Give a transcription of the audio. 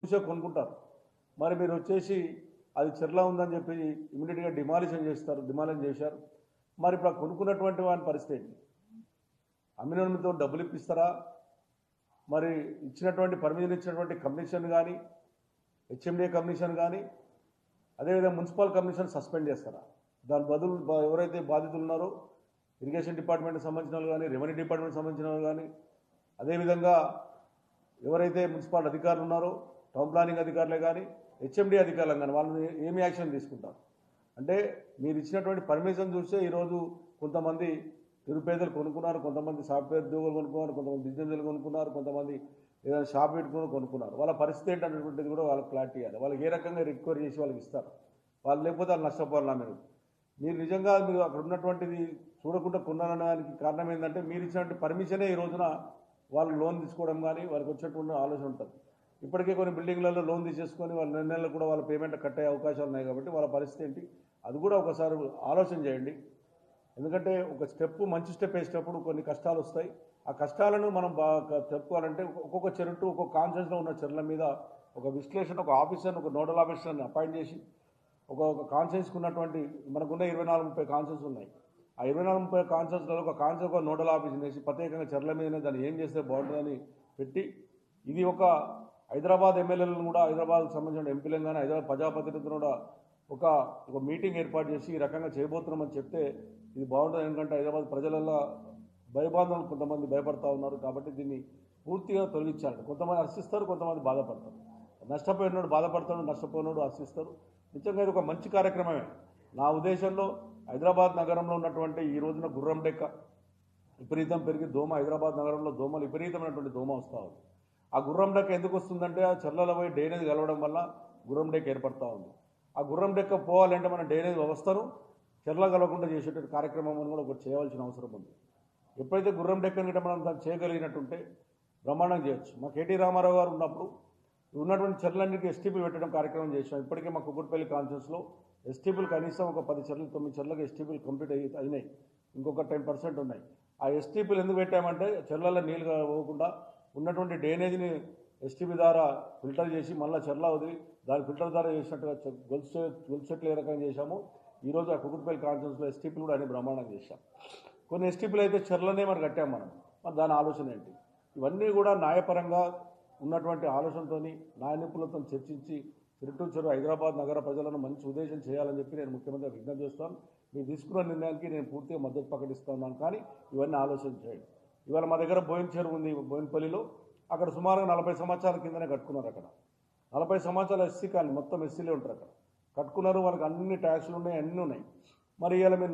చూసే కొనుక్కుంటారు. మరి మీరు వచ్చేసి అది చెర్లా ఉందని చెప్పి ఇమీడియట్గా డిమాలిషన్ చేశారు. మరి ఇప్పుడు కొనుక్కున్నటువంటి వాని పరిస్థితి ఏంటి? అమ్మినతో డబ్బులు ఇప్పిస్తారా? మరి ఇచ్చినటువంటి పర్మిషన్ ఇచ్చినటువంటి కమిషన్ కానీ, హెచ్ఎండిఏ కమిషన్ కానీ, అదేవిధంగా మున్సిపల్ కమిషన్ సస్పెండ్ చేస్తారా? దాని బదులు ఎవరైతే బాధితులు ఉన్నారో ఇరిగేషన్ డిపార్ట్మెంట్కి సంబంధించిన వాళ్ళు కానీ, రెవెన్యూ డిపార్ట్మెంట్కి సంబంధించిన వాళ్ళు కానీ, అదేవిధంగా ఎవరైతే మున్సిపల్ అధికారులు ఉన్నారో టౌన్ ప్లానింగ్ అధికారులే కానీ, హెచ్ఎండి అధికారులు కానీ వాళ్ళని ఏమి యాక్షన్ తీసుకుంటారు? అంటే మీరు ఇచ్చినటువంటి పర్మిషన్ చూస్తే ఈరోజు కొంతమంది నిరుపేదలు కొనుక్కున్నారు, కొంతమంది సాఫ్ట్వేర్ ఉద్యోగులు కొనుక్కున్నారు, కొంతమంది బిజినెస్లు కొనుక్కున్నారు, కొంతమంది ఏదైనా షాప్ పెట్టుకుని కొనుక్కున్నారు. వాళ్ళ పరిస్థితి ఏంటనేటువంటిది కూడా వాళ్ళకి క్లారిటీ ఇవ్వాలి. వాళ్ళకి ఏ రకంగా రికవరీ చేసి వాళ్ళకి ఇస్తారు? వాళ్ళు లేకపోతే వాళ్ళు నష్టపోవాలా? మీరు నిజంగా మీరు అక్కడ ఉన్నటువంటిది చూడకుండా కొన్నారనడానికి కారణం ఏంటంటే మీరు ఇచ్చినటువంటి పర్మిషనే ఈ రోజున వాళ్ళు లోన్ తీసుకోవడం కానీ వాళ్ళకి వచ్చేటువంటి ఆలోచన ఉంటుంది. ఇప్పటికే కొన్ని బిల్డింగ్లలో లోన్ తీసేసుకొని వాళ్ళ నెలలు కూడా వాళ్ళ పేమెంట్ కట్టే అవకాశాలు ఉన్నాయి. కాబట్టి వాళ్ళ పరిస్థితి ఏంటి అది కూడా ఒకసారి ఆలోచన చేయండి. ఎందుకంటే ఒక స్టెప్ మంచి స్టెప్ వేసేటప్పుడు కొన్ని కష్టాలు వస్తాయి. ఆ కష్టాలను మనం బాగా చెప్పుకోవాలంటే ఒక్కొక్క చెరుటు ఒక్కొక్క కాన్షియస్లో ఉన్న చెరువుల మీద ఒక విశ్లేషణ, ఒక ఆఫీసర్ని, ఒక నోడల్ ఆఫీసర్ని అపాయింట్ చేసి ఒక కాన్షియస్కి ఉన్నటువంటి మనకున్న 24-30 కాన్షియన్స్ ఉన్నాయి. ఆ 24-30 కాన్షియన్స్లలో ఒక కాన్షియస్ ఒక నోడల్ ఆఫీస్ వేసి ప్రత్యేకంగా చెర్ల మీదనే దాన్ని ఏం చేస్తే బాగుంటుందని పెట్టి ఇది ఒక హైదరాబాద్ ఎమ్మెల్యేలను కూడా, హైదరాబాద్కు సంబంధించిన ఎంపీలను కానీ, హైదరాబాద్ ప్రజాప్రతినిధులను కూడా ఒక మీటింగ్ ఏర్పాటు చేసి ఈ రకంగా చేయబోతున్నామని చెప్తే ఇది బాగుంటుంది. ఎందుకంటే హైదరాబాద్ ప్రజలలో భయబాంధవులు కొంతమంది భయపడతా ఉన్నారు. కాబట్టి దీన్ని పూర్తిగా తొలగించాలి. కొంతమంది హర్షిస్తారు, కొంతమంది బాధపడతారు. నష్టపోయినోడు బాధపడతాడు, నష్టపోయినోడు హర్షిస్తారు. నిజంగా ఇది ఒక మంచి కార్యక్రమమే. నా ఉద్దేశంలో హైదరాబాద్ నగరంలో ఉన్నటువంటి ఈ రోజున గుర్రం డెక్క విపరీతం పెరిగి హైదరాబాద్ నగరంలో దోమలు విపరీతమైనటువంటి దోమ వస్తూ ఉంది. ఆ గుర్రం డెక్క ఎందుకు వస్తుందంటే ఆ చెర్లలో పోయి డ్రైనేజ్ కలవడం వల్ల గుర్రం డెక్క ఏర్పడతా ఉంది. ఆ గుర్రం డెక్క పోవాలంటే మన డ్రైనేజ్ వ్యవస్థను చెర్ల కలవకుండా చేసేటువంటి కార్యక్రమం కూడా ఒకటి చేయవలసిన అవసరం ఉంది. ఎప్పుడైతే గుర్రం డెక్కని గిట్ట మనం దాన్ని చేయగలిగినట్టుంటే బ్రహ్మాండం చేయొచ్చు. మా కేటీ రామారావు గారు ఉన్నప్పుడు ఉన్నటువంటి చెర్లన్నిటికీ ఎస్టీపీ పెట్టడం కార్యక్రమం చేసాం. ఇప్పటికే మా కుక్కట్పల్లి కాన్ఫరెన్స్లో ఎస్టీపీలు కనీసం ఒక 10 చెర్లు 9 చెర్లకు ఎస్టీపీలు కంప్లీట్ అయినాయి. ఇంకొక 10% ఉన్నాయి. ఆ ఎస్టీపీలు ఎందుకు పెట్టామంటే చెర్లలో నీళ్ళు పోకుండా ఉన్నటువంటి డ్రైనేజీని ఎస్టీపీ ద్వారా ఫిల్టర్ చేసి మళ్ళీ చెర్ల వదిలి దాని ఫిల్టర్ ద్వారా చేసినట్టుగా గొలుసు చెట్లు ఏ రకంగా చేశామో ఈరోజు ఆ కుక్కట్పల్లి కాన్ఫరెన్స్లో ఎస్టీపీలు కూడా అన్ని బ్రహ్మాండంగా చేశాం. కొన్ని ఎస్టీపీలు అయితే చెర్లనే మనం కట్టాం. మరి దాని ఆలోచన ఏంటి? ఇవన్నీ కూడా న్యాయపరంగా ఉన్నటువంటి ఆలోచనతో న్యాయ నిపుణులతో చర్చించి చెరువు హైదరాబాద్ నగర ప్రజలను మంచి ఉద్దేశం చేయాలని చెప్పి నేను ముఖ్యమంత్రి విజ్ఞప్తి చేస్తాను. మీరు తీసుకున్న నిర్ణయానికి నేను పూర్తిగా మద్దతు ప్రకటిస్తున్నాను. కానీ ఇవన్నీ ఆలోచన చేయండి. ఇవాళ మా దగ్గర బోయిన చెరువు ఉంది బోయినపల్లిలో. అక్కడ సుమారుగా 40 సంవత్సరాల కిందనే కట్టుకున్నారు. అక్కడ 40 సంవత్సరాల ఎస్సీ కాలనీ మొత్తం ఎస్సీలే ఉంటారు. అక్కడ కట్టుకున్నారు. వాళ్ళకి అన్ని ట్యాక్సులు ఉన్నాయి, అన్నీ ఉన్నాయి. మరి ఇవాళ మీరు